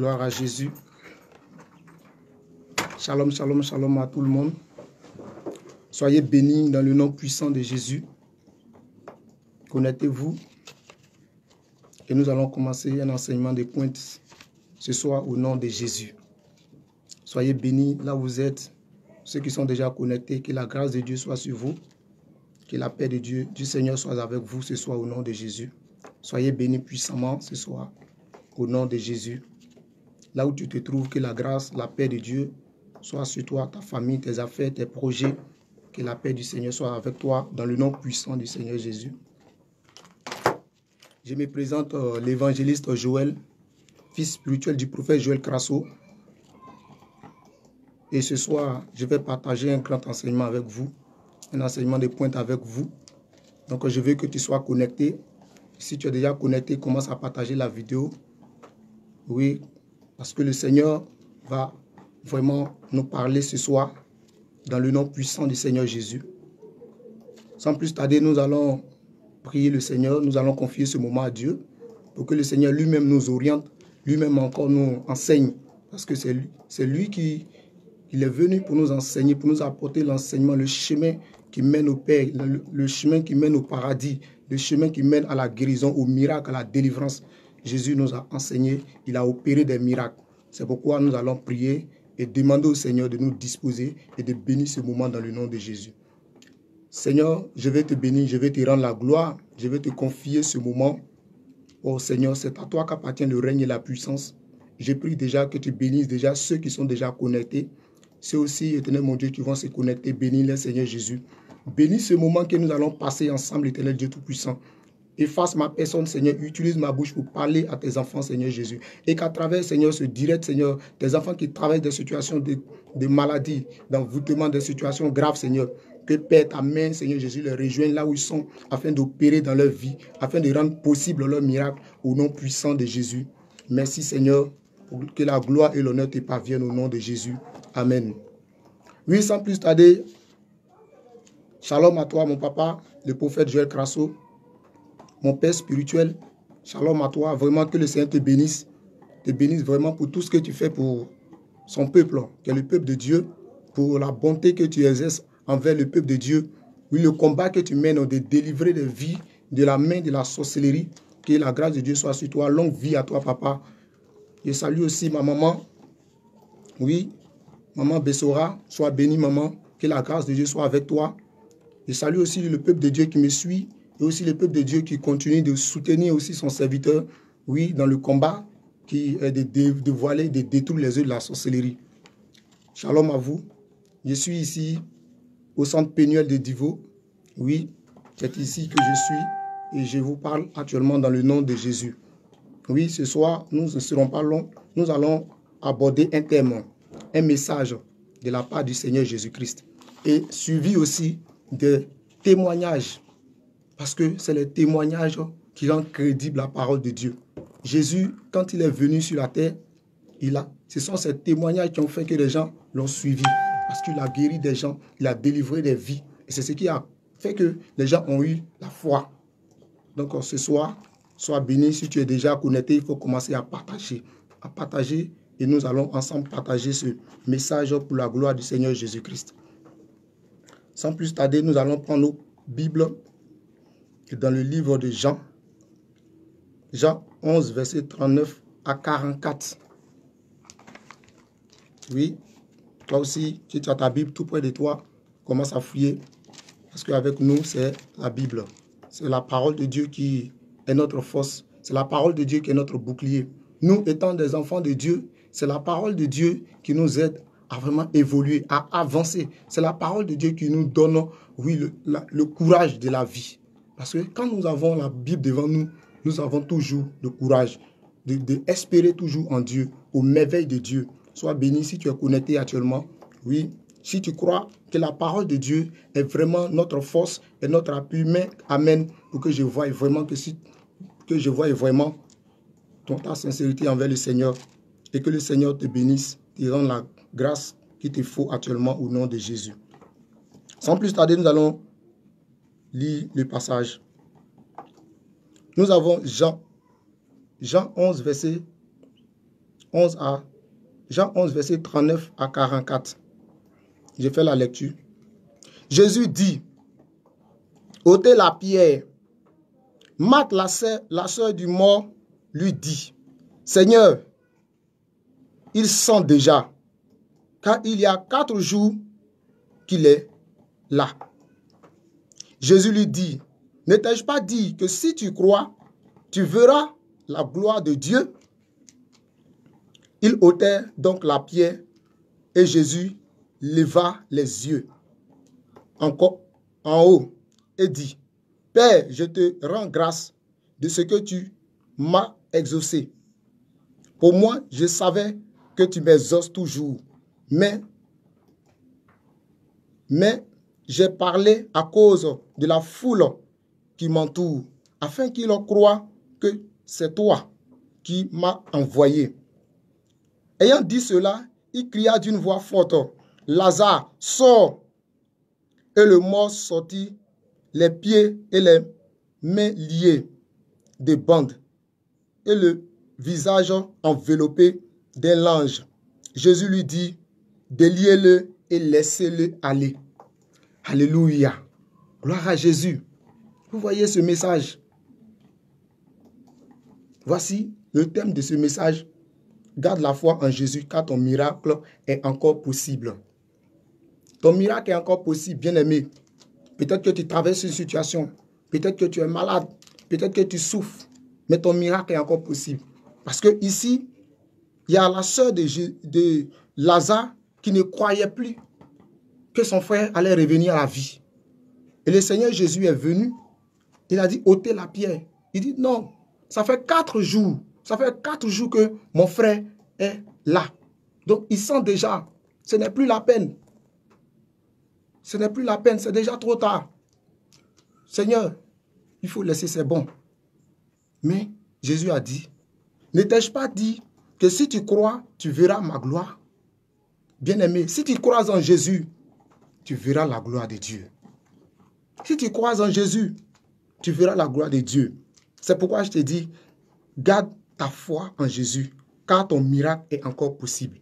Gloire à Jésus. Shalom, shalom, shalom à tout le monde. Soyez bénis dans le nom puissant de Jésus. Connectez-vous. Et nous allons commencer un enseignement de pointe ce soir au nom de Jésus. Soyez bénis là où vous êtes. Ceux qui sont déjà connectés, que la grâce de Dieu soit sur vous. Que la paix de Dieu, du Seigneur soit avec vous ce soir au nom de Jésus. Soyez bénis puissamment ce soir au nom de Jésus. Là où tu te trouves, que la grâce, la paix de Dieu soit sur toi, ta famille, tes affaires, tes projets. Que la paix du Seigneur soit avec toi dans le nom puissant du Seigneur Jésus. Je me présente l'évangéliste Joël, fils spirituel du prophète Joël Crasso. Et ce soir, je vais partager un grand enseignement avec vous, un enseignement de pointe avec vous. Donc, je veux que tu sois connecté. Si tu es déjà connecté, commence à partager la vidéo. Oui, parce que le Seigneur va vraiment nous parler ce soir dans le nom puissant du Seigneur Jésus. Sans plus tarder, nous allons prier le Seigneur, nous allons confier ce moment à Dieu pour que le Seigneur lui-même nous oriente, lui-même encore nous enseigne. Parce que c'est lui qui est venu pour nous enseigner, pour nous apporter l'enseignement, le chemin qui mène au Père, le chemin qui mène au paradis, le chemin qui mène à la guérison, au miracle, à la délivrance. Jésus nous a enseigné, il a opéré des miracles. C'est pourquoi nous allons prier et demander au Seigneur de nous disposer et de bénir ce moment dans le nom de Jésus. Seigneur, je vais te bénir, je vais te rendre la gloire, je vais te confier ce moment. Oh Seigneur, c'est à toi qu'appartient le règne et la puissance. Je prie déjà que tu bénisses déjà ceux qui sont déjà connectés. Ceux aussi, éternel mon Dieu, qui vont se connecter, bénis le Seigneur Jésus. Bénis ce moment que nous allons passer ensemble, éternel Dieu Tout-Puissant. Efface ma personne, Seigneur. Utilise ma bouche pour parler à tes enfants, Seigneur Jésus. Et qu'à travers, Seigneur, ce direct, Seigneur, tes enfants qui travaillent des situations de maladie, d'envoûtement, des situations graves, Seigneur. Que Père, ta main, Seigneur Jésus, les rejoigne là où ils sont, afin d'opérer dans leur vie, afin de rendre possible leur miracle au nom puissant de Jésus. Merci, Seigneur, pour que la gloire et l'honneur te parviennent au nom de Jésus. Amen. Oui, sans plus tarder, shalom à toi, mon papa, le prophète Joël Crasso. Mon Père spirituel, shalom à toi. Vraiment que le Seigneur te bénisse vraiment pour tout ce que tu fais pour son peuple, qui est le peuple de Dieu, pour la bonté que tu exerces envers le peuple de Dieu. Oui, le combat que tu mènes de délivrer des vies de la main de la sorcellerie. Que la grâce de Dieu soit sur toi. Longue vie à toi, papa. Je salue aussi ma maman. Oui, maman Bessora, sois bénie, maman. Que la grâce de Dieu soit avec toi. Je salue aussi le peuple de Dieu qui me suit. Et aussi le peuple de Dieu qui continue de soutenir aussi son serviteur, oui, dans le combat qui est de dévoiler, de détruire les œuvres de la sorcellerie. Shalom à vous. Je suis ici au centre Pénuel de Divo. Oui, c'est ici que je suis et je vous parle actuellement dans le nom de Jésus. Oui, ce soir, nous ne serons pas longs. Nous allons aborder un thème, un message de la part du Seigneur Jésus-Christ. Et suivi aussi de témoignages. Parce que c'est les témoignages qui rendent crédible la parole de Dieu. Jésus, quand il est venu sur la terre, ce sont ces témoignages qui ont fait que les gens l'ont suivi. Parce qu'il a guéri des gens, il a délivré des vies. Et c'est ce qui a fait que les gens ont eu la foi. Donc ce soir, sois béni. Si tu es déjà connecté, il faut commencer à partager. Et nous allons ensemble partager ce message pour la gloire du Seigneur Jésus-Christ. Sans plus tarder, nous allons prendre nos Bibles. Dans le livre de Jean, Jean 11, verset 39 à 44. Oui, toi aussi, si tu as ta Bible tout près de toi, commence à fouiller. Parce qu'avec nous, c'est la Bible. C'est la parole de Dieu qui est notre force. C'est la parole de Dieu qui est notre bouclier. Nous, étant des enfants de Dieu, c'est la parole de Dieu qui nous aide à vraiment évoluer, à avancer. C'est la parole de Dieu qui nous donne, oui, le courage de la vie. Parce que quand nous avons la Bible devant nous, nous avons toujours le courage d'espérer toujours en Dieu, aux merveilles de Dieu. Sois béni si tu es connecté actuellement. Oui, si tu crois que la parole de Dieu est vraiment notre force et notre appui, mais amen, pour que je voie vraiment ta sincérité envers le Seigneur et que le Seigneur te bénisse, te rende la grâce qu'il te faut actuellement au nom de Jésus. Sans plus tarder, nous allons lire le passage. Nous avons Jean 11, verset Jean 11, verset 39 à 44. Je fais la lecture. Jésus dit, ôtez la pierre. Marthe, la sœur du mort, lui dit, Seigneur, il sent déjà, car il y a 4 jours qu'il est là. Jésus lui dit, ne t'ai-je pas dit que si tu crois, tu verras la gloire de Dieu? Il ôtait donc la pierre et Jésus leva les yeux encore en haut et dit, Père, je te rends grâce de ce que tu m'as exaucé. Pour moi, je savais que tu m'exauces toujours, mais j'ai parlé à cause de la foule qui m'entoure, afin qu'ils croient que c'est toi qui m'as envoyé. Ayant dit cela, il cria d'une voix forte, Lazare, sors! Et le mort sortit, les pieds et les mains liés de bandes, et le visage enveloppé d'un linge. Jésus lui dit, déliez-le et laissez-le aller. Alléluia. Gloire à Jésus. Vous voyez ce message? Voici le thème de ce message. Garde la foi en Jésus car ton miracle est encore possible. Ton miracle est encore possible, bien-aimé. Peut-être que tu traverses une situation. Peut-être que tu es malade. Peut-être que tu souffres. Mais ton miracle est encore possible. Parce que ici, il y a la sœur de Lazare qui ne croyait plus que son frère allait revenir à la vie. Et le Seigneur Jésus est venu. Il a dit, ôtez la pierre. Il dit, non, ça fait 4 jours. Ça fait 4 jours que mon frère est là. Donc, il sent déjà, ce n'est plus la peine. Ce n'est plus la peine, c'est déjà trop tard. Seigneur, il faut laisser, c'est bon. Mais Jésus a dit, ne t'ai-je pas dit que si tu crois, tu verras ma gloire? Bien-aimé, si tu crois en Jésus, tu verras la gloire de Dieu. Si tu crois en Jésus, tu verras la gloire de Dieu. C'est pourquoi je te dis, garde ta foi en Jésus, car ton miracle est encore possible.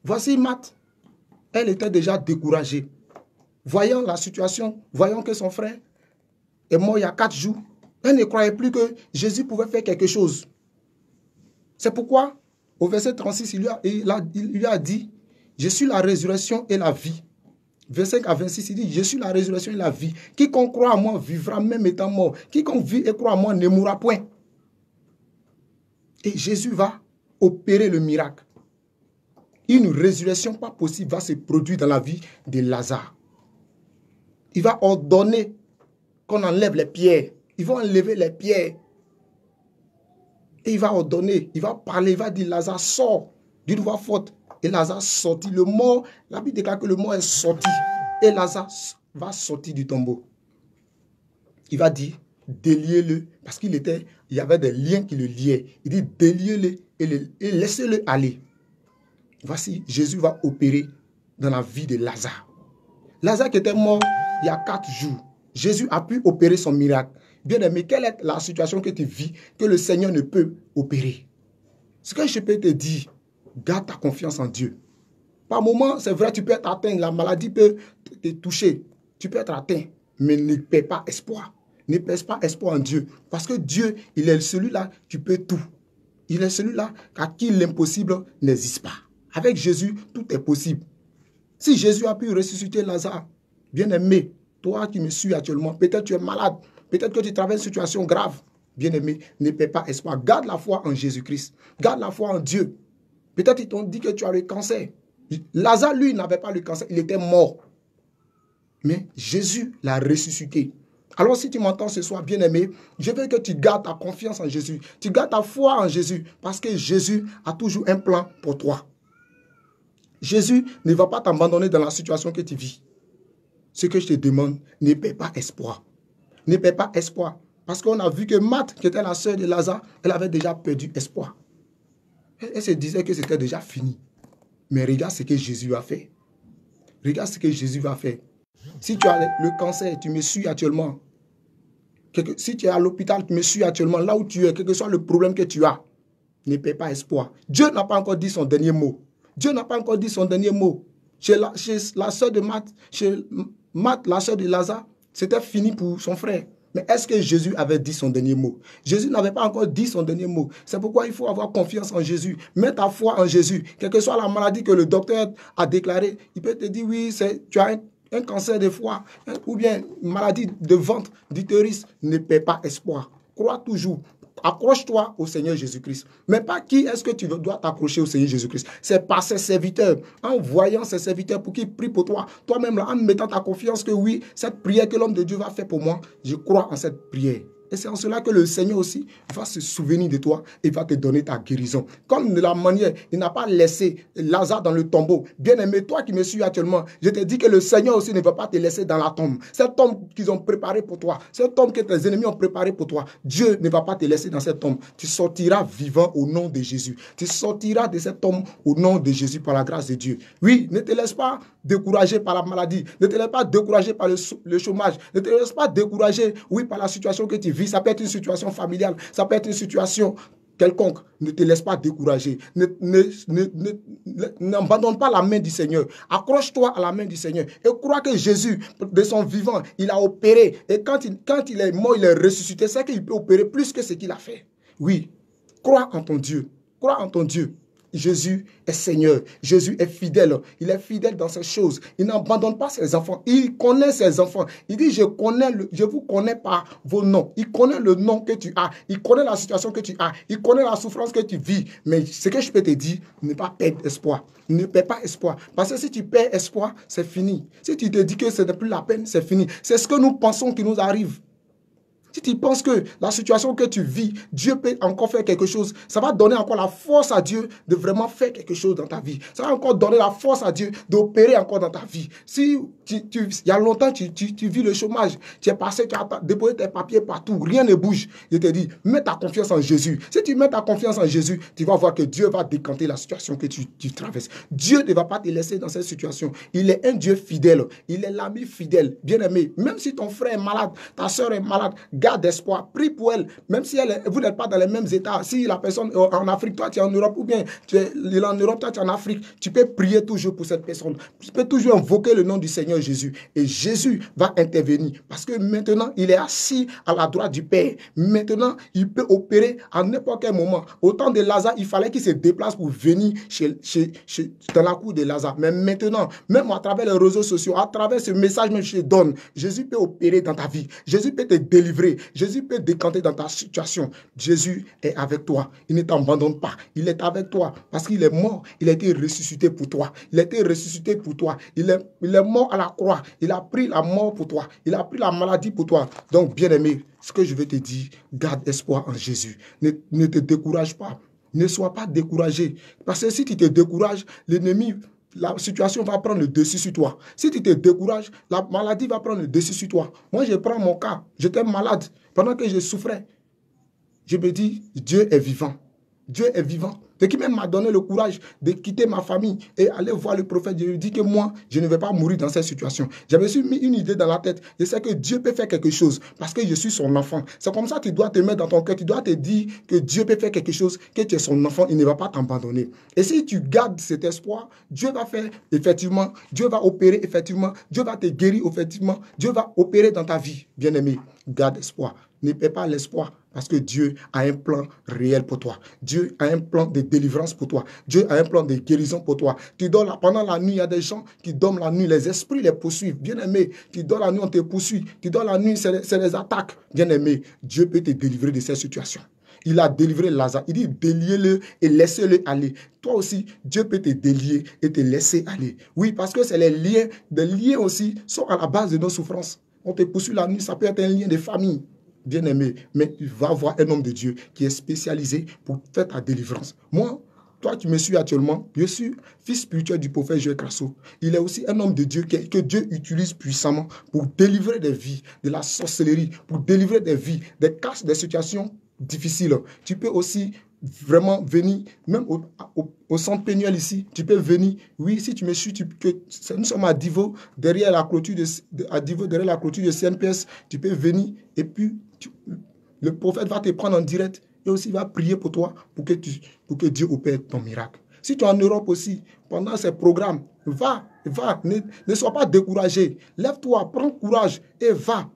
Voici Marthe, elle était déjà découragée. Voyant la situation, voyant que son frère est mort il y a 4 jours, elle ne croyait plus que Jésus pouvait faire quelque chose. C'est pourquoi, au verset 36, il lui a dit, je suis la résurrection et la vie. Verset 26, il dit, je suis la résurrection et la vie. Quiconque croit à moi vivra même étant mort. Quiconque vit et croit à moi ne mourra point. Et Jésus va opérer le miracle. Une résurrection pas possible va se produire dans la vie de Lazare. Il va ordonner qu'on enlève les pierres. Il va enlever les pierres. Et il va ordonner, il va parler, il va dire, Lazare sort d'une voix forte. Et Lazare sortit. Le mort, la Bible déclare que le mort est sorti. Et Lazare va sortir du tombeau. Il va dire, déliez-le. Parce qu'il y avait des liens qui le liaient. Il dit, déliez-le et laissez-le aller. Voici, Jésus va opérer dans la vie de Lazare. Lazare qui était mort il y a 4 jours. Jésus a pu opérer son miracle. Bien-aimé, quelle est la situation que tu vis que le Seigneur ne peut opérer? Ce que je peux te dire, garde ta confiance en Dieu. Par moment, c'est vrai, tu peux être atteint, la maladie peut te toucher. Tu peux être atteint, mais ne perds pas espoir. Ne perds pas espoir en Dieu. Parce que Dieu, il est celui-là qui peut tout. Il est celui-là à qui l'impossible n'existe pas. Avec Jésus, tout est possible. Si Jésus a pu ressusciter Lazare, bien-aimé, toi qui me suis actuellement, peut-être tu es malade, peut-être que tu traverses une situation grave. Bien-aimé, ne perds pas espoir. Garde la foi en Jésus-Christ. Garde la foi en Dieu. Peut-être ils t'ont dit que tu as le cancer. Lazare, lui, n'avait pas le cancer. Il était mort. Mais Jésus l'a ressuscité. Alors si tu m'entends ce soir, bien-aimé, je veux que tu gardes ta confiance en Jésus. Tu gardes ta foi en Jésus. Parce que Jésus a toujours un plan pour toi. Jésus ne va pas t'abandonner dans la situation que tu vis. Ce que je te demande, ne perds pas espoir. Ne perds pas espoir. Parce qu'on a vu que Marthe, qui était la sœur de Lazare, elle avait déjà perdu espoir. Elle se disait que c'était déjà fini. Mais regarde ce que Jésus a fait. Regarde ce que Jésus va faire. Si tu as le cancer, tu me suis actuellement. Si tu es à l'hôpital, tu me suis actuellement. Là où tu es, quel que soit le problème que tu as. ne perds pas espoir. Dieu n'a pas encore dit son dernier mot. Dieu n'a pas encore dit son dernier mot. Chez la sœur de Marthe, chez Marthe, la sœur de Lazare, c'était fini pour son frère. Mais est-ce que Jésus avait dit son dernier mot? Jésus n'avait pas encore dit son dernier mot. C'est pourquoi il faut avoir confiance en Jésus. Mets ta foi en Jésus. Quelle que soit la maladie que le docteur a déclarée, il peut te dire, oui, tu as un cancer de foie ou bien une maladie de ventre, d'utérus. Ne perds pas espoir. Crois toujours. Accroche-toi au Seigneur Jésus-Christ. Mais pas qui est-ce que tu dois t'accrocher au Seigneur Jésus-Christ. C'est par ses serviteurs. En voyant ses serviteurs pour qu'ils prient pour toi. Toi-même, là, en mettant ta confiance que oui, cette prière que l'homme de Dieu va faire pour moi, je crois en cette prière. Et c'est en cela que le Seigneur aussi va se souvenir de toi et va te donner ta guérison. Comme de la manière, il n'a pas laissé Lazare dans le tombeau. Bien-aimé, toi qui me suis actuellement, je te dis que le Seigneur aussi ne va pas te laisser dans la tombe. Cette tombe qu'ils ont préparée pour toi, cette tombe que tes ennemis ont préparée pour toi, Dieu ne va pas te laisser dans cette tombe. Tu sortiras vivant au nom de Jésus. Tu sortiras de cette tombe au nom de Jésus par la grâce de Dieu. Oui, ne te laisse pas décourager par la maladie. Ne te laisse pas décourager par le chômage. Ne te laisse pas décourager, oui, par la situation que tu vis. Ça peut être une situation familiale, ça peut être une situation quelconque. Ne te laisse pas décourager. N'abandonne pas la main du Seigneur. Accroche-toi à la main du Seigneur. Et crois que Jésus, de son vivant, il a opéré. Et quand il est mort, il est ressuscité. C'est qu'il peut opérer plus que ce qu'il a fait. Oui, crois en ton Dieu. Crois en ton Dieu. Jésus est Seigneur. Jésus est fidèle. Il est fidèle dans ces choses. Il n'abandonne pas ses enfants. Il connaît ses enfants. Il dit, je vous connais par vos noms. Il connaît le nom que tu as. Il connaît la situation que tu as. Il connaît la souffrance que tu vis. Mais ce que je peux te dire, ne pas perdre espoir. Ne perds pas espoir. Parce que si tu perds espoir, c'est fini. Si tu te dis que ce n'est plus la peine, c'est fini. C'est ce que nous pensons qui nous arrive. Si tu penses que la situation que tu vis, Dieu peut encore faire quelque chose, ça va donner encore la force à Dieu de vraiment faire quelque chose dans ta vie. Ça va encore donner la force à Dieu d'opérer encore dans ta vie. Si il y a longtemps, tu vis le chômage, tu es passé, tu as déposé tes papiers partout, rien ne bouge. Je te dis, mets ta confiance en Jésus. Si tu mets ta confiance en Jésus, tu vas voir que Dieu va décanter la situation que tu traverses. Dieu ne va pas te laisser dans cette situation. Il est un Dieu fidèle. Il est l'ami fidèle, bien-aimé. Même si ton frère est malade, ta soeur est malade, garde espoir, prie pour elle, même si vous n'êtes pas dans les mêmes états. Si la personne est en Afrique, toi tu es en Europe, ou bien il est en Europe, toi tu es en Afrique, tu peux prier toujours pour cette personne. Tu peux toujours invoquer le nom du Seigneur Jésus. Et Jésus va intervenir. Parce que maintenant, il est assis à la droite du Père. Maintenant, il peut opérer à n'importe quel moment. Au temps de Lazare, il fallait qu'il se déplace pour venir dans la cour de Lazare. Mais maintenant, même à travers les réseaux sociaux, à travers ce message que je te donne, Jésus peut opérer dans ta vie. Jésus peut te délivrer. Jésus peut décanter dans ta situation. Jésus est avec toi. Il ne t'abandonne pas. Il est avec toi parce qu'il est mort. Il a été ressuscité pour toi. Il a été ressuscité pour toi. Il est mort à la croix. Il a pris la mort pour toi. Il a pris la maladie pour toi. Donc, bien-aimé, ce que je vais te dire, garde espoir en Jésus. Ne te décourage pas. Ne sois pas découragé. Parce que si tu te décourages, l'ennemi, la situation va prendre le dessus sur toi. Si tu te décourages, la maladie va prendre le dessus sur toi. Moi, je prends mon cas. J'étais malade pendant que je souffrais. Je me dis, Dieu est vivant. Dieu est vivant. Ce qui même m'a donné le courage de quitter ma famille et aller voir le prophète. Je lui dis que moi, je ne vais pas mourir dans cette situation. J'avais mis une idée dans la tête. Je sais que Dieu peut faire quelque chose parce que je suis son enfant. C'est comme ça que tu dois te mettre dans ton cœur. Tu dois te dire que Dieu peut faire quelque chose, que tu es son enfant. Il ne va pas t'abandonner. Et si tu gardes cet espoir, Dieu va faire effectivement, Dieu va opérer effectivement, Dieu va te guérir effectivement, Dieu va opérer dans ta vie. Bien-aimé, garde espoir. Ne perds pas l'espoir parce que Dieu a un plan réel pour toi. Dieu a un plan de délivrance pour toi. Dieu a un plan de guérison pour toi. Tu dors là, pendant la nuit, il y a des gens qui dorment la nuit. Les esprits les poursuivent. Bien-aimé, tu dors la nuit, on te poursuit. Tu dors la nuit, c'est les attaques. Bien-aimé, Dieu peut te délivrer de cette situation. Il a délivré Lazare. Il dit, déliez-le et laissez-le aller. Toi aussi, Dieu peut te délier et te laisser aller. Oui, parce que c'est les liens. Des liens aussi sont à la base de nos souffrances. On te poursuit la nuit, ça peut être un lien de famille. Bien-aimé, mais tu vas voir un homme de Dieu qui est spécialisé pour faire ta délivrance. Moi, toi qui me suis actuellement, je suis fils spirituel du prophète Joël Crasso. Il est aussi un homme de Dieu que Dieu utilise puissamment pour délivrer des vies, de la sorcellerie, pour délivrer des vies, des cas, des situations difficiles. Tu peux aussi vraiment venir, même au centre Pénuel ici, tu peux venir. Oui, si tu me suis, nous sommes à Divo, derrière la clôture de CNPS, tu peux venir et puis le prophète va te prendre en direct et aussi il va prier pour toi pour que Dieu opère ton miracle. Si tu es en Europe aussi, pendant ces programmes, va, ne sois pas découragé. Lève-toi, prends courage et va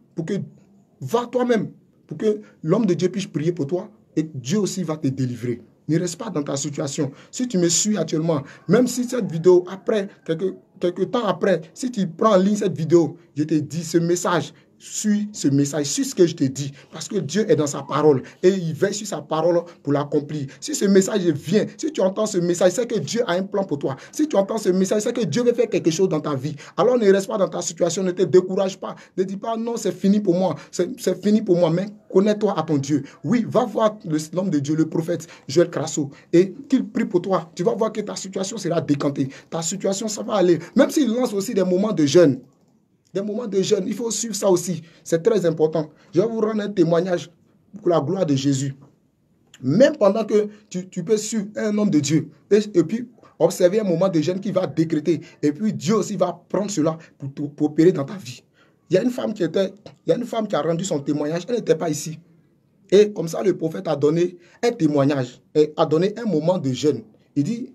toi-même pour que l'homme de Dieu puisse prier pour toi et Dieu aussi va te délivrer. Ne reste pas dans ta situation. Si tu me suis actuellement, même si cette vidéo, après, quelques temps après, si tu prends en ligne cette vidéo, je te dis ce message, suis ce message, suis ce que je te dis, parce que Dieu est dans sa parole et il veille sur sa parole pour l'accomplir. Si ce message vient, si tu entends ce message, c'est que Dieu a un plan pour toi. Si tu entends ce message, c'est que Dieu veut faire quelque chose dans ta vie. Alors ne reste pas dans ta situation, ne te décourage pas, ne dis pas non, c'est fini pour moi, c'est fini pour moi, mais connais-toi à ton Dieu. Oui, va voir l'homme de Dieu, le prophète Joël Crasso, et qu'il prie pour toi. Tu vas voir que ta situation sera décantée. Ta situation, ça va aller. Même s'il lance aussi des moments de jeûne. Des moments de jeûne, il faut suivre ça aussi. C'est très important. Je vais vous rendre un témoignage pour la gloire de Jésus. Même pendant que tu peux suivre un homme de Dieu et puis observer un moment de jeûne qui va décréter. Et puis Dieu aussi va prendre cela pour opérer dans ta vie. Il y a une femme qui a rendu son témoignage. Elle n'était pas ici. Et comme ça, le prophète a donné un témoignage, et a donné un moment de jeûne. Il dit,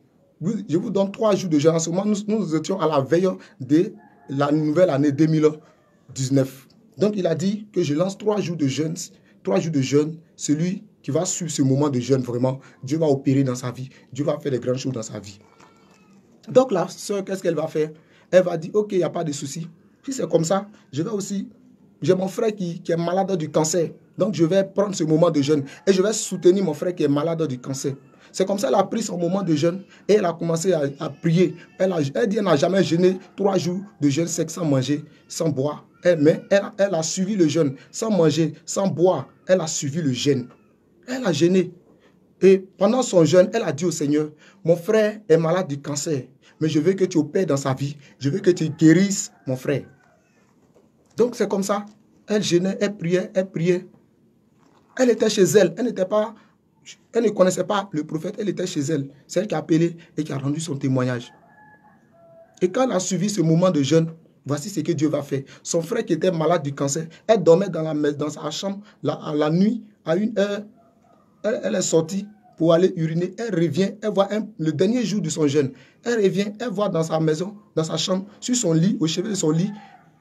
je vous donne 3 jours de jeûne. En ce moment, nous étions à la veille de la nouvelle année 2019. Donc, il a dit que je lance 3 jours de jeûne. 3 jours de jeûne, celui qui va suivre ce moment de jeûne, vraiment, Dieu va opérer dans sa vie. Dieu va faire des grandes choses dans sa vie. Donc, la sœur, qu'est-ce qu'elle va faire? Elle va dire, ok, il n'y a pas de souci. Si c'est comme ça, je vais aussi... J'ai mon frère qui est malade du cancer. Donc, je vais prendre ce moment de jeûne et je vais soutenir mon frère qui est malade du cancer. C'est comme ça qu'elle a pris son moment de jeûne et elle a commencé à prier. Elle dit qu'elle n'a jamais jeûné 3 jours de jeûne sec sans manger, sans boire. Mais elle a suivi le jeûne sans manger, sans boire. Elle a suivi le jeûne. Elle a jeûné. Et pendant son jeûne, elle a dit au Seigneur, mon frère est malade du cancer, mais je veux que tu opères dans sa vie. Je veux que tu guérisses mon frère. Donc c'est comme ça. Elle jeûnait, elle priait, elle priait. Elle était chez elle. Elle ne connaissait pas le prophète. Elle était chez elle. C'est elle qui a appelé et qui a rendu son témoignage. Et quand elle a suivi ce moment de jeûne, voici ce que Dieu va faire. Son frère qui était malade du cancer, elle dormait dans sa chambre la nuit à 1 heure. Elle est sortie pour aller uriner. Elle revient, elle voit le dernier jour de son jeûne. Elle revient, elle voit dans sa maison, dans sa chambre, sur son lit, au chevet de son lit,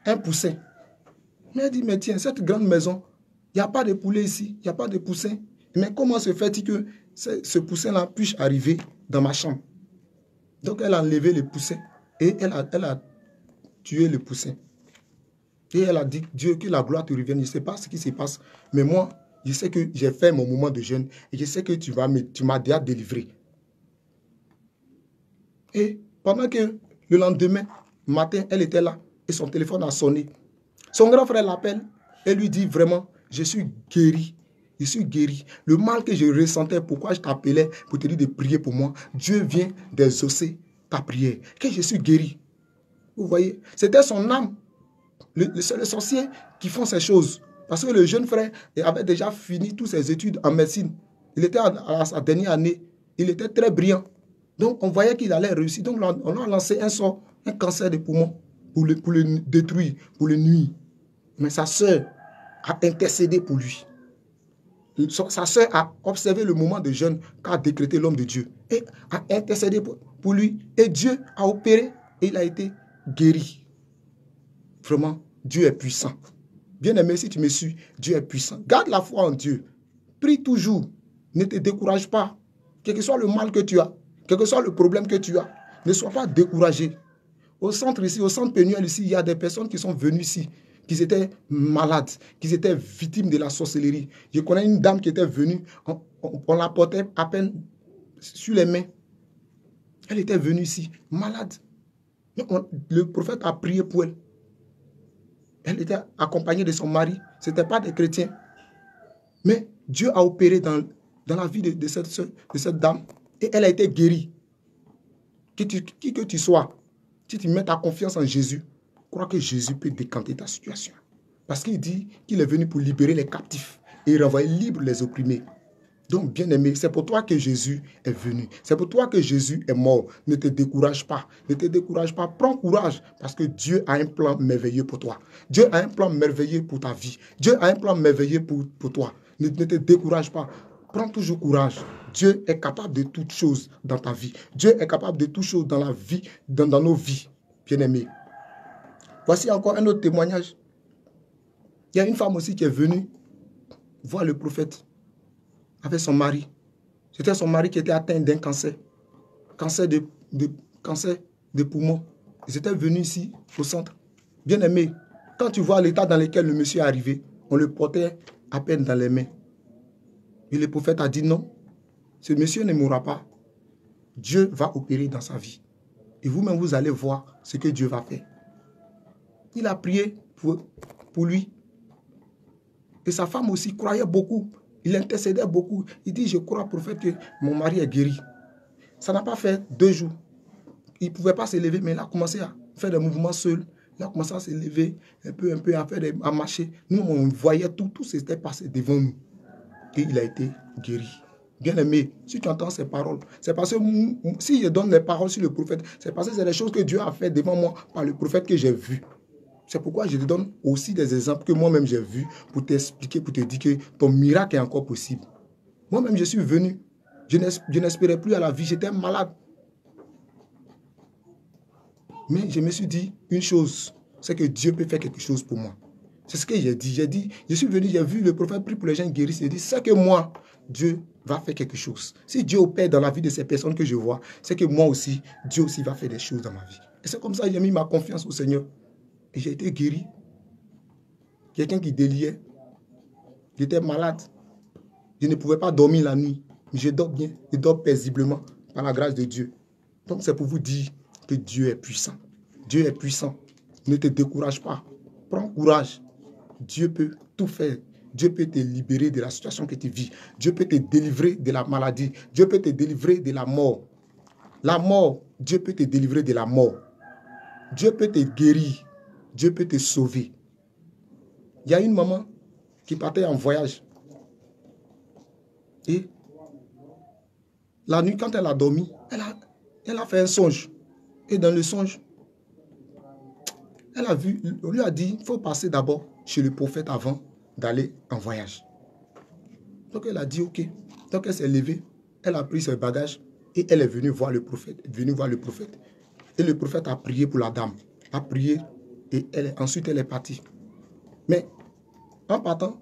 un poussin. Mais elle dit, mais tiens, cette grande maison, il n'y a pas de poulet ici, il n'y a pas de poussin. Mais comment se fait-il que ce poussin-là puisse arriver dans ma chambre? Donc elle a enlevé le poussin et elle a tué le poussin. Et elle a dit, Dieu, que la gloire te revienne. Je ne sais pas ce qui se passe, mais moi, je sais que j'ai fait mon moment de jeûne et je sais que tu m'as déjà délivré. Et pendant que le lendemain matin, elle était là et son téléphone a sonné. Son grand frère l'appelle et lui dit vraiment, je suis guéri. Je suis guéri. Le mal que je ressentais, pourquoi je t'appelais pour te dire de prier pour moi, Dieu vient d'exaucer ta prière. Que je suis guéri. Vous voyez, c'était son âme. C'est les sorciers qui font ces choses. Parce que le jeune frère avait déjà fini toutes ses études en médecine. Il était à sa dernière année. Il était très brillant. Donc, on voyait qu'il allait réussir. Donc, on a lancé un sort, un cancer de poumon pour le détruire, pour le nuire. Mais sa sœur a intercédé pour lui. Sa sœur a observé le moment de jeûne qu'a décrété l'homme de Dieu et a intercédé pour lui. Et Dieu a opéré et il a été guéri. Vraiment, Dieu est puissant. Bien-aimé, si tu me suis, Dieu est puissant. Garde la foi en Dieu. Prie toujours. Ne te décourage pas. Quel que soit le mal que tu as, quel que soit le problème que tu as, ne sois pas découragé. Au centre ici, au centre Pénuel ici, il y a des personnes qui sont venues ici, qui étaient malades, qui étaient victimes de la sorcellerie. Je connais une dame qui était venue, on la portait à peine sur les mains. Elle était venue ici, malade. Le prophète a prié pour elle. Elle était accompagnée de son mari. Ce n'étaient pas des chrétiens. Mais Dieu a opéré dans la vie de cette dame. Et elle a été guérie. Qui que tu sois, si tu mets ta confiance en Jésus, crois que Jésus peut décanter ta situation. Parce qu'il dit qu'il est venu pour libérer les captifs et renvoyer libres les opprimés. Donc, bien-aimé, c'est pour toi que Jésus est venu. C'est pour toi que Jésus est mort. Ne te décourage pas. Ne te décourage pas. Prends courage parce que Dieu a un plan merveilleux pour toi. Dieu a un plan merveilleux pour ta vie. Dieu a un plan merveilleux pour toi. Ne te décourage pas. Prends toujours courage. Dieu est capable de toutes choses dans ta vie. Dieu est capable de toutes choses dans la vie, dans nos vies, bien-aimés. Voici encore un autre témoignage. Il y a une femme aussi qui est venue voir le prophète avec son mari. C'était son mari qui était atteint d'un cancer. Cancer de poumon. Ils étaient venus ici, au centre. Bien-aimé, quand tu vois l'état dans lequel le monsieur est arrivé, on le portait à peine dans les mains. Et le prophète a dit non, ce monsieur ne mourra pas. Dieu va opérer dans sa vie. Et vous-même, vous allez voir ce que Dieu va faire. Il a prié pour lui. Et sa femme aussi croyait beaucoup. Il intercédait beaucoup. Il dit, je crois, prophète, que mon mari est guéri. Ça n'a pas fait 2 jours. Il ne pouvait pas se lever, mais il a commencé à faire des mouvements seul. Il a commencé à se lever un peu, à marcher. Nous, on voyait tout s'était passé devant nous. Et il a été guéri. Bien-aimé, si tu entends ces paroles, c'est parce que si je donne les paroles sur le prophète, c'est parce que c'est des choses que Dieu a fait devant moi par le prophète que j'ai vu. C'est pourquoi je te donne aussi des exemples que moi-même j'ai vus pour t'expliquer, pour te dire que ton miracle est encore possible. Moi-même, je suis venu. Je n'espérais plus à la vie. J'étais malade. Mais je me suis dit une chose, c'est que Dieu peut faire quelque chose pour moi. C'est ce que j'ai dit. J'ai dit, je suis venu, j'ai vu le prophète prier pour les gens guéris. J'ai dit, c'est que moi, Dieu va faire quelque chose. Si Dieu opère dans la vie de ces personnes que je vois, c'est que moi aussi, Dieu aussi va faire des choses dans ma vie. Et c'est comme ça que j'ai mis ma confiance au Seigneur. Et j'ai été guéri. Quelqu'un qui déliait. J'étais malade. Je ne pouvais pas dormir la nuit. Mais je dors bien. Je dors paisiblement par la grâce de Dieu. Donc c'est pour vous dire que Dieu est puissant. Dieu est puissant. Ne te décourage pas. Prends courage. Dieu peut tout faire. Dieu peut te libérer de la situation que tu vis. Dieu peut te délivrer de la maladie. Dieu peut te délivrer de la mort. La mort, Dieu peut te délivrer de la mort. Dieu peut te guérir. Dieu peut te sauver. Il y a une maman qui partait en voyage. Et la nuit, quand elle a dormi, elle a fait un songe. Et dans le songe, elle a vu, on lui a dit, il faut passer d'abord chez le prophète avant d'aller en voyage. Donc elle a dit, ok. Donc elle s'est levée, elle a pris ses bagages et elle est venue voir le prophète. Et le prophète a prié pour la dame. A prié et ensuite elle est partie. Mais en partant,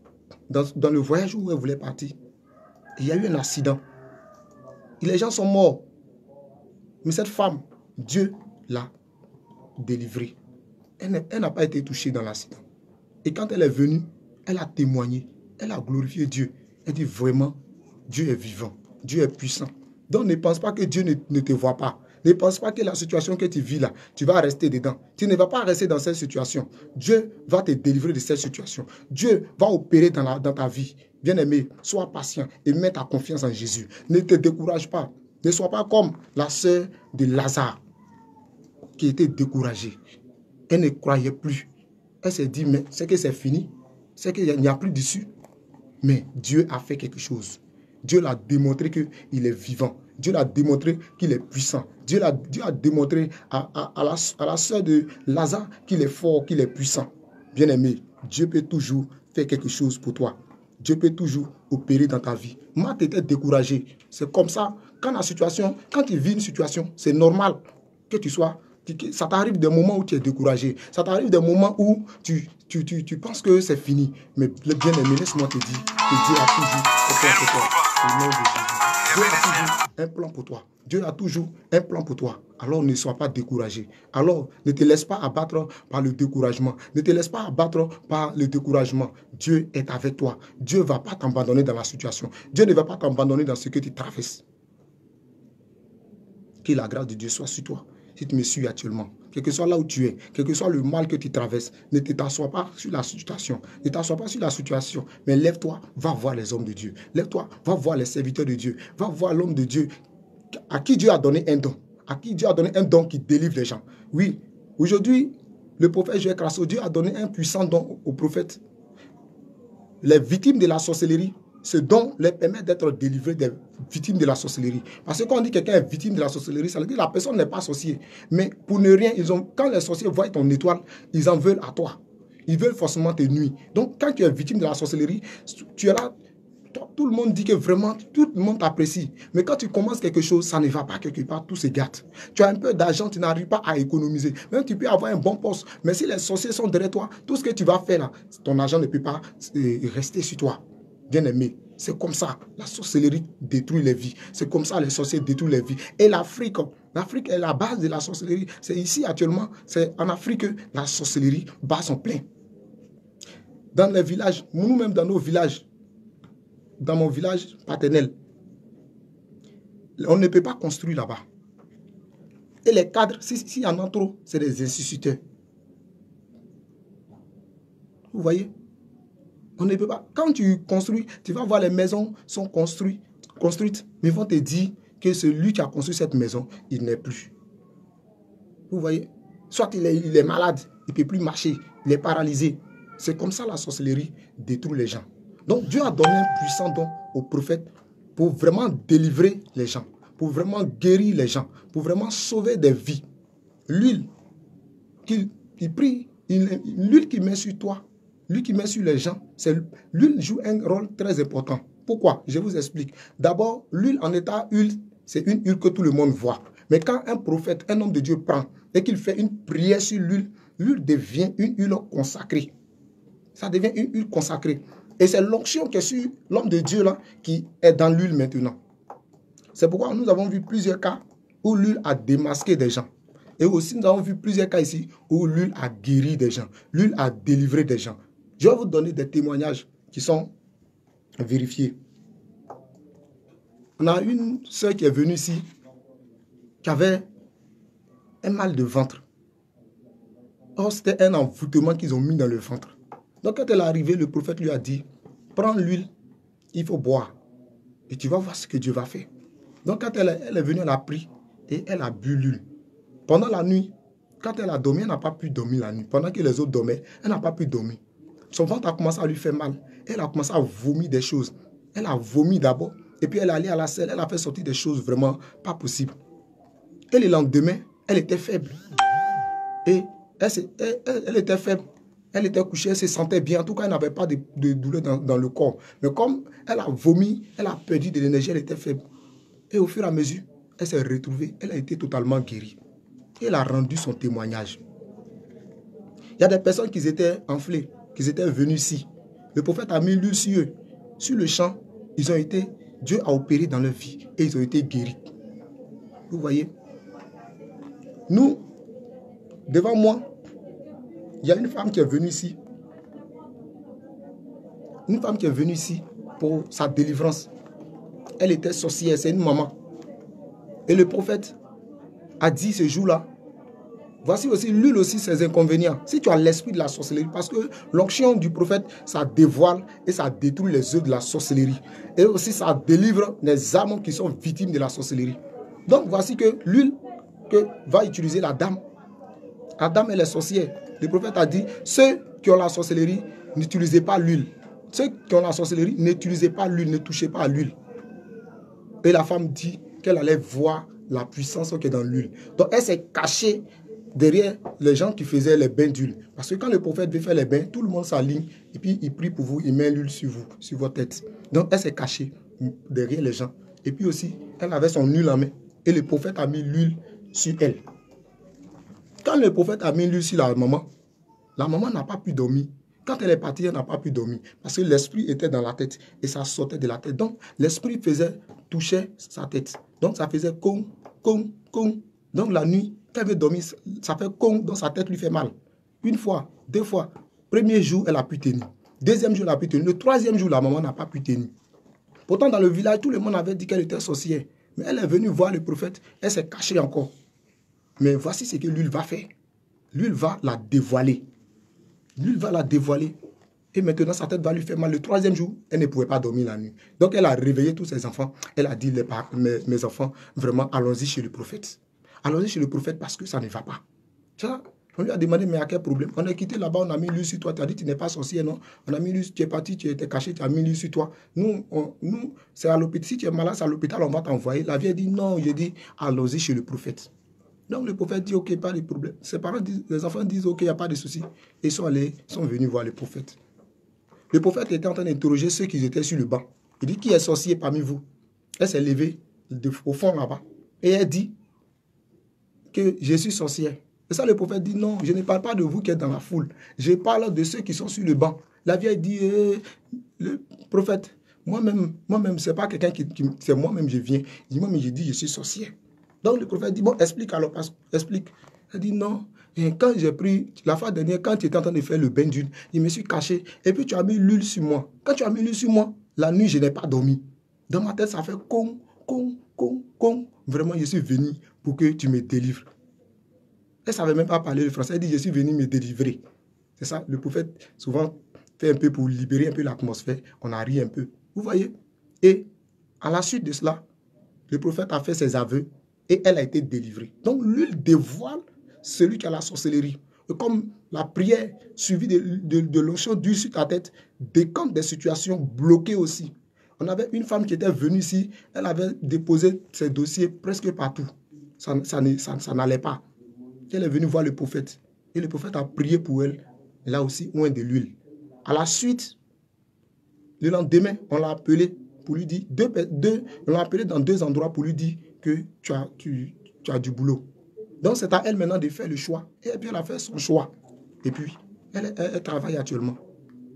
dans le voyage où elle voulait partir, il y a eu un accident. Et les gens sont morts. Mais cette femme, Dieu l'a délivrée. Elle n'a pas été touchée dans l'accident. Et quand elle est venue, elle a témoigné. Elle a glorifié Dieu. Elle dit vraiment, Dieu est vivant. Dieu est puissant. Donc ne pense pas que Dieu ne te voit pas. Ne pense pas que la situation que tu vis là, tu vas rester dedans. Tu ne vas pas rester dans cette situation. Dieu va te délivrer de cette situation. Dieu va opérer dans ta vie. Bien-aimé, sois patient et mets ta confiance en Jésus. Ne te décourage pas. Ne sois pas comme la sœur de Lazare qui était découragée. Elle ne croyait plus. Elle s'est dit, mais c'est que c'est fini. C'est qu'il n'y a plus d'issue. Mais Dieu a fait quelque chose. Dieu l'a démontré qu'il est vivant. Dieu l'a démontré qu'il est puissant. Dieu a démontré à la sœur de Lazare qu'il est fort, qu'il est puissant. Bien-aimé, Dieu peut toujours faire quelque chose pour toi. Dieu peut toujours opérer dans ta vie. Moi, tu étais découragé. C'est comme ça. Quand tu vis une situation, c'est normal que tu sois. Ça t'arrive des moments où tu es découragé. Ça t'arrive des moments où tu penses que c'est fini. Mais bien-aimé, laisse-moi te dire que Dieu a toujours un plan pour toi. Au nom de Jésus. Dieu a toujours un plan pour toi. Dieu a toujours un plan pour toi. Alors ne sois pas découragé. Alors ne te laisse pas abattre par le découragement. Ne te laisse pas abattre par le découragement. Dieu est avec toi. Dieu ne va pas t'abandonner dans la situation. Dieu ne va pas t'abandonner dans ce que tu traverses. Que la grâce de Dieu soit sur toi. Si tu me suis actuellement, quel que soit là où tu es, quel que soit le mal que tu traverses, ne t'assois pas sur la situation. Ne t'assois pas sur la situation, mais lève-toi, va voir les hommes de Dieu. Lève-toi, va voir les serviteurs de Dieu. Va voir l'homme de Dieu à qui Dieu a donné un don. À qui Dieu a donné un don qui délivre les gens. Oui, aujourd'hui, le prophète Joël Crasso, Dieu a donné un puissant don au prophète. Les victimes de la sorcellerie, ce don les permet d'être délivrés des victimes de la sorcellerie. Parce que quand on dit que quelqu'un est victime de la sorcellerie, ça veut dire que la personne n'est pas sorcier. Mais pour ne rien, quand les sorciers voient ton étoile, ils en veulent à toi. Ils veulent forcément te nuire. Donc quand tu es victime de la sorcellerie, tu es là, tout le monde dit que vraiment, tout le monde t'apprécie. Mais quand tu commences quelque chose, ça ne va pas quelque part, tout se gâte. Tu as un peu d'argent, tu n'arrives pas à économiser. Même tu peux avoir un bon poste, mais si les sorciers sont derrière toi, tout ce que tu vas faire là, ton argent ne peut pas rester sur toi. Bien aimé, c'est comme ça. La sorcellerie détruit les vies. C'est comme ça les sorciers détruisent les vies. Et l'Afrique est la base de la sorcellerie. C'est ici actuellement, c'est en Afrique que la sorcellerie bat son plein. Dans les villages, nous-mêmes dans nos villages, dans mon village paternel, on ne peut pas construire là-bas. Et les cadres, s'il y en a trop, c'est des instituteurs. Vous voyez? On ne peut pas. Quand tu construis, tu vas voir les maisons sont construites, mais ils vont te dire que celui qui a construit cette maison, il n'est plus. Vous voyez? Soit il est malade, il ne peut plus marcher, il est paralysé. C'est comme ça la sorcellerie détruit les gens. Donc Dieu a donné un puissant don aux prophètes pour vraiment délivrer les gens, pour vraiment guérir les gens, pour vraiment sauver des vies. L'huile qu'il prie, l'huile qu'il met sur toi, l'huile qu'il met sur les gens, l'huile joue un rôle très important. Pourquoi? Je vous explique. D'abord, l'huile en état huile, c'est une huile que tout le monde voit. Mais quand un prophète, un homme de Dieu prend et qu'il fait une prière sur l'huile, l'huile devient une huile consacrée. Ça devient une huile consacrée. Et c'est l'onction qui est sur l'homme de Dieu là qui est dans l'huile maintenant. C'est pourquoi nous avons vu plusieurs cas où l'huile a démasqué des gens. Et aussi nous avons vu plusieurs cas ici où l'huile a guéri des gens. L'huile a délivré des gens. Je vais vous donner des témoignages qui sont vérifiés. On a une sœur qui est venue ici qui avait un mal de ventre. Or, c'était un envoûtement qu'ils ont mis dans le ventre. Donc, quand elle est arrivée, le prophète lui a dit, prends l'huile, il faut boire. Et tu vas voir ce que Dieu va faire. Donc, quand elle est venue, elle a pris et elle a bu l'huile. Pendant la nuit, quand elle a dormi, elle n'a pas pu dormir la nuit. Pendant que les autres dormaient, elle n'a pas pu dormir. Son ventre a commencé à lui faire mal. Elle a commencé à vomir des choses. Elle a vomi d'abord. Et puis, elle est allée à la selle. Elle a fait sortir des choses vraiment pas possibles. Et le lendemain, elle était faible. Et elle était faible. Elle était couchée, elle se sentait bien. En tout cas, elle n'avait pas de douleur dans le corps. Mais comme elle a vomi, elle a perdu de l'énergie, elle était faible. Et au fur et à mesure, elle s'est retrouvée. Elle a été totalement guérie. Et elle a rendu son témoignage. Il y a des personnes qui étaient enflées, qui étaient venues ici. Le prophète a mis l'huile sur eux. Sur le champ, ils ont été, Dieu a opéré dans leur vie et ils ont été guéris. Vous voyez? Nous, devant moi, il y a une femme qui est venue ici. Une femme qui est venue ici pour sa délivrance. Elle était sorcière, c'est une maman. Et le prophète a dit ce jour-là, voici aussi l'huile aussi ses inconvénients. Si tu as l'esprit de la sorcellerie, parce que l'onction du prophète, ça dévoile et ça détruit les œufs de la sorcellerie. Et aussi ça délivre les âmes qui sont victimes de la sorcellerie. Donc voici que l'huile que va utiliser la dame, elle est sorcière. Le prophète a dit, ceux qui ont la sorcellerie, n'utilisez pas l'huile. Ceux qui ont la sorcellerie, n'utilisez pas l'huile, ne touchez pas à l'huile. Et la femme dit qu'elle allait voir la puissance qui est dans l'huile. Donc elle s'est cachée derrière les gens qui faisaient les bains d'huile. Parce que quand le prophète veut faire les bains, tout le monde s'aligne et puis il prie pour vous, il met l'huile sur vous, sur votre tête. Donc elle s'est cachée derrière les gens. Et puis aussi, elle avait son huile en main. Et le prophète a mis l'huile sur elle. Quand le prophète a mis l'huile sur la maman n'a pas pu dormir. Quand elle est partie, elle n'a pas pu dormir. Parce que l'esprit était dans la tête et ça sortait de la tête. Donc, l'esprit touchait sa tête. Donc, ça faisait con, con, con. Donc, la nuit, quand elle veut dormir, ça fait con, donc sa tête lui fait mal. Une fois, deux fois. Premier jour, elle a pu tenir. Deuxième jour, elle a pu tenir. Le troisième jour, la maman n'a pas pu tenir. Pourtant, dans le village, tout le monde avait dit qu'elle était sorcière. Mais elle est venue voir le prophète. Elle s'est cachée encore. Mais voici ce que l'huile va faire. L'huile va la dévoiler. L'huile va la dévoiler. Et maintenant, sa tête va lui faire mal. Le troisième jour, elle ne pouvait pas dormir la nuit. Donc, elle a réveillé tous ses enfants. Elle a dit, mes enfants, vraiment, allons-y chez le prophète. Allons-y chez le prophète parce que ça ne va pas. On lui a demandé, mais à quel problème? On est quitté là-bas, on a mis l'huile sur toi. Tu as dit, tu n'es pas sorcier, non? On a mis l'huile, tu es parti, tu étais caché, tu as mis l'huile sur toi. Nous c'est à l'hôpital. Si tu es malade, c'est à l'hôpital, on va t'envoyer. La vieille dit, non, j'ai dit, allons-y chez le prophète. Donc le prophète dit, ok, pas de problème. Ses parents disent, les enfants disent, ok, il n'y a pas de souci. Et ils sont venus voir le prophète. Le prophète était en train d'interroger ceux qui étaient sur le banc. Il dit, qui est sorcier parmi vous? Elle s'est levée au fond là-bas. Et elle dit que je suis sorcière. Et ça, le prophète dit, non, je ne parle pas de vous qui êtes dans la foule. Je parle de ceux qui sont sur le banc. La vieille dit, le prophète, moi-même, c'est pas quelqu'un c'est moi-même, je viens. Il dit, moi-même, je dis, je suis sorcière. Donc, le prophète dit, bon, explique alors, explique. Elle dit, non. Et quand j'ai pris, la fois dernière, quand tu étais en train de faire le bain d'huile, je me suis caché. Et puis, tu as mis l'huile sur moi. Quand tu as mis l'huile sur moi, la nuit, je n'ai pas dormi. Dans ma tête, ça fait con. Vraiment, je suis venu pour que tu me délivres. Elle ne savait même pas parler le français. Elle dit, je suis venu me délivrer. C'est ça, le prophète souvent fait un peu pour libérer un peu l'atmosphère. On a ri un peu. Vous voyez? Et à la suite de cela, le prophète a fait ses aveux et elle a été délivrée. Donc l'huile dévoile celui qui a la sorcellerie. Et comme la prière suivie de l'onction d'huile sur ta tête décante des situations bloquées aussi. On avait une femme qui était venue ici, elle avait déposé ses dossiers presque partout. Ça n'allait pas. Elle est venue voir le prophète. Et le prophète a prié pour elle. Là aussi, oint de l'huile. À la suite, le lendemain, on l'a appelé pour lui dire, on l'a appelé dans 2 endroits pour lui dire que tu as du boulot. Donc, c'est à elle maintenant de faire le choix. Et puis, elle a fait son choix. Et puis, elle travaille actuellement.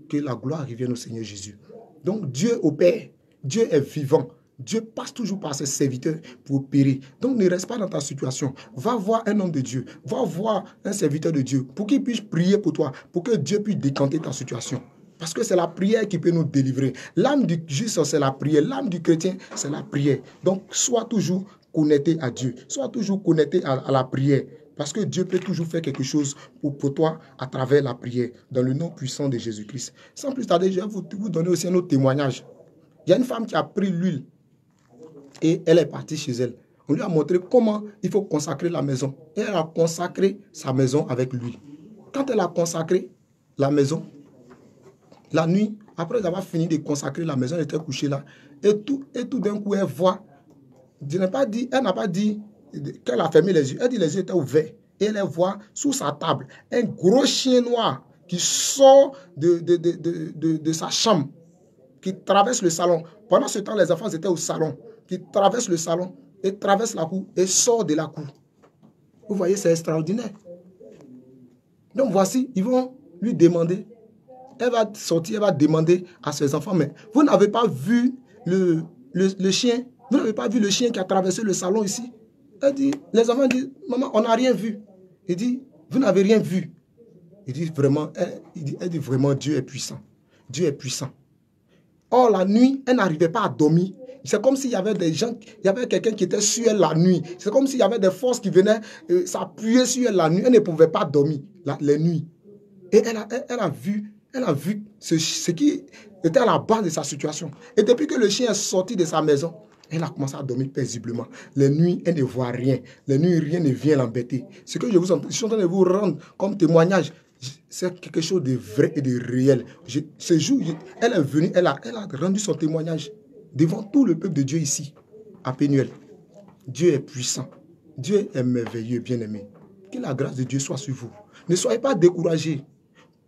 Que la gloire revienne au Seigneur Jésus. Donc, Dieu opère. Dieu est vivant. Dieu passe toujours par ses serviteurs pour opérer. Donc, ne reste pas dans ta situation. Va voir un homme de Dieu. Va voir un serviteur de Dieu pour qu'il puisse prier pour toi, pour que Dieu puisse décanter ta situation. Parce que c'est la prière qui peut nous délivrer. L'âme du juste, c'est la prière. L'âme du chrétien, c'est la prière. Donc, sois toujours connecté à Dieu. Sois toujours connecté à la prière. Parce que Dieu peut toujours faire quelque chose pour toi à travers la prière, dans le nom puissant de Jésus-Christ. Sans plus tarder, je vais vous donner aussi un autre témoignage. Il y a une femme qui a pris l'huile et elle est partie chez elle. On lui a montré comment il faut consacrer la maison. Et elle a consacré sa maison avec l'huile. Quand elle a consacré la maison, la nuit, après avoir fini de consacrer la maison, elle était couchée là. Et tout d'un coup, elle voit. Elle n'a pas dit qu'elle a fermé les yeux. Elle dit les yeux étaient ouverts. Et elle voit sous sa table un gros chien noir qui sort de sa chambre, qui traverse le salon. Pendant ce temps, les enfants étaient au salon, qui traverse le salon et traverse la cour et sort de la cour. Vous voyez, c'est extraordinaire. Donc voici, ils vont lui demander, elle va sortir, elle va demander à ses enfants, mais vous n'avez pas vu le chien? Vous n'avez pas vu le chien qui a traversé le salon ici? Elle dit, les enfants disent, maman, on n'a rien vu. Il dit, vous n'avez rien vu. Il dit vraiment, elle dit vraiment, Dieu est puissant. Dieu est puissant. Or, la nuit, elle n'arrivait pas à dormir. C'est comme s'il y avait des gens, il y avait quelqu'un qui était sur elle la nuit. C'est comme s'il y avait des forces qui venaient s'appuyer sur elle la nuit. Elle ne pouvait pas dormir les nuits. Et elle a vu ce qui était à la base de sa situation. Et depuis que le chien est sorti de sa maison, elle a commencé à dormir paisiblement. Les nuits, elle ne voit rien. Les nuits, rien ne vient l'embêter. Ce que je suis en train de vous rendre comme témoignage, c'est quelque chose de vrai et de réel. Ce jour, elle est venue, elle a rendu son témoignage devant tout le peuple de Dieu ici, à Pénuel. Dieu est puissant. Dieu est merveilleux, bien-aimé. Que la grâce de Dieu soit sur vous. Ne soyez pas découragés.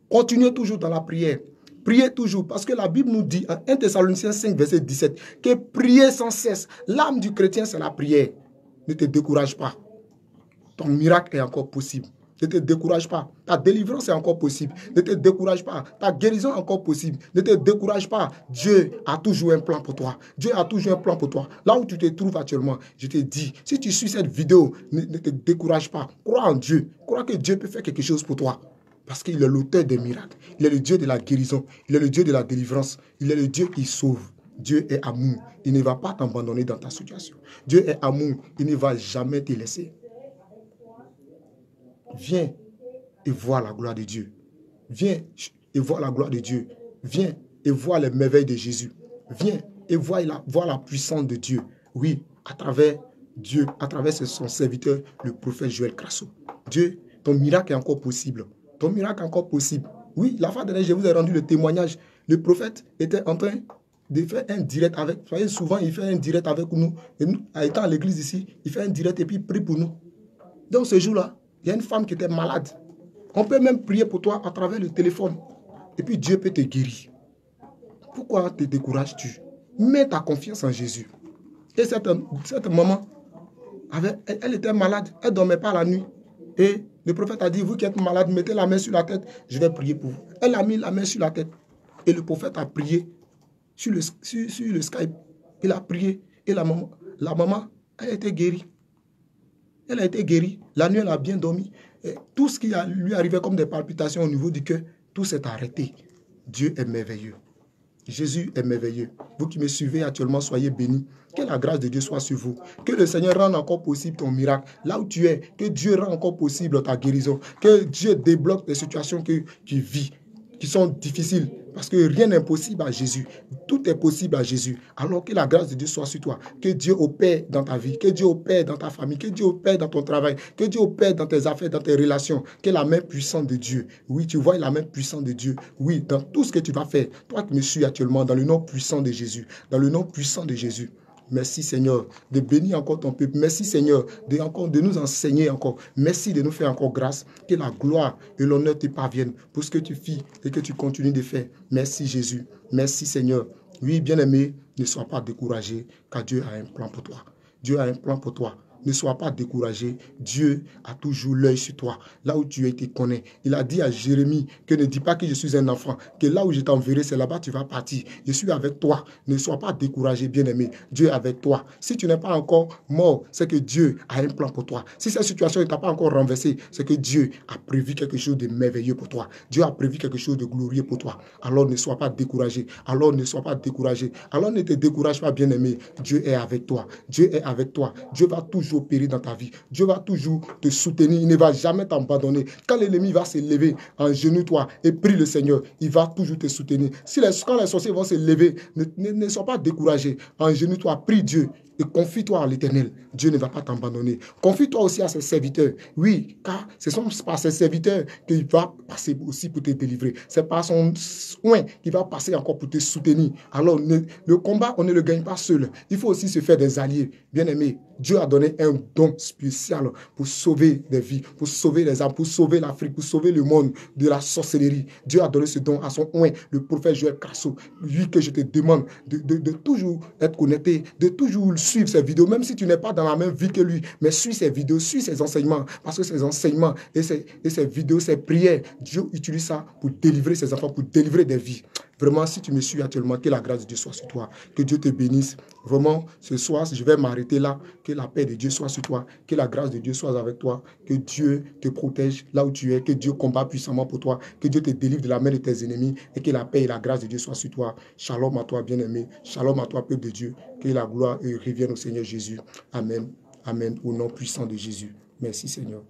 Continuez toujours dans la prière. Priez toujours, parce que la Bible nous dit, en 1 Thessaloniciens 5, verset 17, que priez sans cesse. L'âme du chrétien, c'est la prière. Ne te décourage pas. Ton miracle est encore possible. Ne te décourage pas. Ta délivrance est encore possible. Ne te décourage pas. Ta guérison est encore possible. Ne te décourage pas. Dieu a toujours un plan pour toi. Dieu a toujours un plan pour toi. Là où tu te trouves actuellement, je te dis, si tu suis cette vidéo, ne te décourage pas. Crois en Dieu. Crois que Dieu peut faire quelque chose pour toi. Parce qu'il est l'auteur des miracles. Il est le Dieu de la guérison. Il est le Dieu de la délivrance. Il est le Dieu qui sauve. Dieu est amour. Il ne va pas t'abandonner dans ta situation. Dieu est amour. Il ne va jamais te laisser. Viens et vois la gloire de Dieu. Viens et vois la gloire de Dieu. Viens et vois les merveilles de Jésus. Viens et vois la puissance de Dieu. Oui, à travers Dieu, à travers son serviteur, le prophète Joël Crasso. Dieu, ton miracle est encore possible. Ton miracle est encore possible. Oui, la fois dernière, je vous ai rendu le témoignage. Le prophète était en train de faire un direct avec. Vous voyez, souvent, il fait un direct avec nous. Et nous, étant à l'église ici, il fait un direct et puis il prie pour nous. Donc, ce jour-là, il y a une femme qui était malade. On peut même prier pour toi à travers le téléphone. Et puis Dieu peut te guérir. Pourquoi te décourages-tu? Mets ta confiance en Jésus. Et cette maman, elle était malade. Elle ne dormait pas la nuit. Et le prophète a dit, vous qui êtes malade, mettez la main sur la tête. Je vais prier pour vous. Elle a mis la main sur la tête. Et le prophète a prié sur le Skype. Il a prié. Et la maman, elle a été guérie. Elle a été guérie. La nuit, elle a bien dormi. Et tout ce qui lui arrivait comme des palpitations au niveau du cœur, tout s'est arrêté. Dieu est merveilleux. Jésus est merveilleux. Vous qui me suivez actuellement, soyez bénis. Que la grâce de Dieu soit sur vous. Que le Seigneur rende encore possible ton miracle. Là où tu es, que Dieu rende encore possible ta guérison. Que Dieu débloque les situations que tu vis, qui sont difficiles. Parce que rien n'est impossible à Jésus. Tout est possible à Jésus. Alors que la grâce de Dieu soit sur toi. Que Dieu opère dans ta vie. Que Dieu opère dans ta famille. Que Dieu opère dans ton travail. Que Dieu opère dans tes affaires, dans tes relations. Que la main puissante de Dieu. Oui, tu vois la main puissante de Dieu. Oui, dans tout ce que tu vas faire. Toi qui me suis actuellement, dans le nom puissant de Jésus. Dans le nom puissant de Jésus. Merci Seigneur de bénir encore ton peuple. Merci Seigneur de nous enseigner encore. Merci de nous faire encore grâce. Que la gloire et l'honneur te parviennent pour ce que tu fais et que tu continues de faire. Merci Jésus. Merci Seigneur. Oui, bien-aimé, ne sois pas découragé car Dieu a un plan pour toi. Dieu a un plan pour toi. Ne sois pas découragé. Dieu a toujours l'œil sur toi. Là où tu es, il te connaît. Il a dit à Jérémie que ne dis pas que je suis un enfant. Que là où je t'enverrai, c'est là-bas que tu vas partir. Je suis avec toi. Ne sois pas découragé, bien-aimé. Dieu est avec toi. Si tu n'es pas encore mort, c'est que Dieu a un plan pour toi. Si cette situation ne t'a pas encore renversé, c'est que Dieu a prévu quelque chose de merveilleux pour toi. Dieu a prévu quelque chose de glorieux pour toi. Alors ne sois pas découragé. Alors ne sois pas découragé. Alors ne te décourage pas, bien-aimé. Dieu est avec toi. Dieu est avec toi. Dieu va toujours opérer dans ta vie. Dieu va toujours te soutenir. Il ne va jamais t'abandonner. Quand l'ennemi va se lever, en genoux toi et prie le Seigneur, il va toujours te soutenir. Quand les sorciers vont se lever, ne sois pas découragé. En genoux toi, prie Dieu. Et confie-toi à l'Éternel. Dieu ne va pas t'abandonner. Confie-toi aussi à ses serviteurs. Oui, car ce sont par ses serviteurs qu'il va passer aussi pour te délivrer. C'est par son soin qu'il va passer encore pour te soutenir. Alors, le combat, on ne le gagne pas seul. Il faut aussi se faire des alliés. Bien-aimés, Dieu a donné un don spécial pour sauver des vies, pour sauver les âmes, pour sauver l'Afrique, pour sauver le monde de la sorcellerie. Dieu a donné ce don à son oint, le prophète Joël Crasso. Lui que je te demande de toujours être connecté, de toujours suivre ses vidéos, même si tu n'es pas dans la même vie que lui, mais suis ses vidéos, suis ses enseignements, parce que ses enseignements et ses vidéos, ses prières, Dieu utilise ça pour délivrer ses enfants, pour délivrer des vies. Vraiment, si tu me suis actuellement, que la grâce de Dieu soit sur toi, que Dieu te bénisse. Vraiment, ce soir, je vais m'arrêter là, que la paix de Dieu soit sur toi, que la grâce de Dieu soit avec toi, que Dieu te protège là où tu es, que Dieu combat puissamment pour toi, que Dieu te délivre de la main de tes ennemis et que la paix et la grâce de Dieu soient sur toi. Shalom à toi, bien-aimé. Shalom à toi, peuple de Dieu. Que la gloire revienne au Seigneur Jésus. Amen. Amen. Au nom puissant de Jésus. Merci, Seigneur.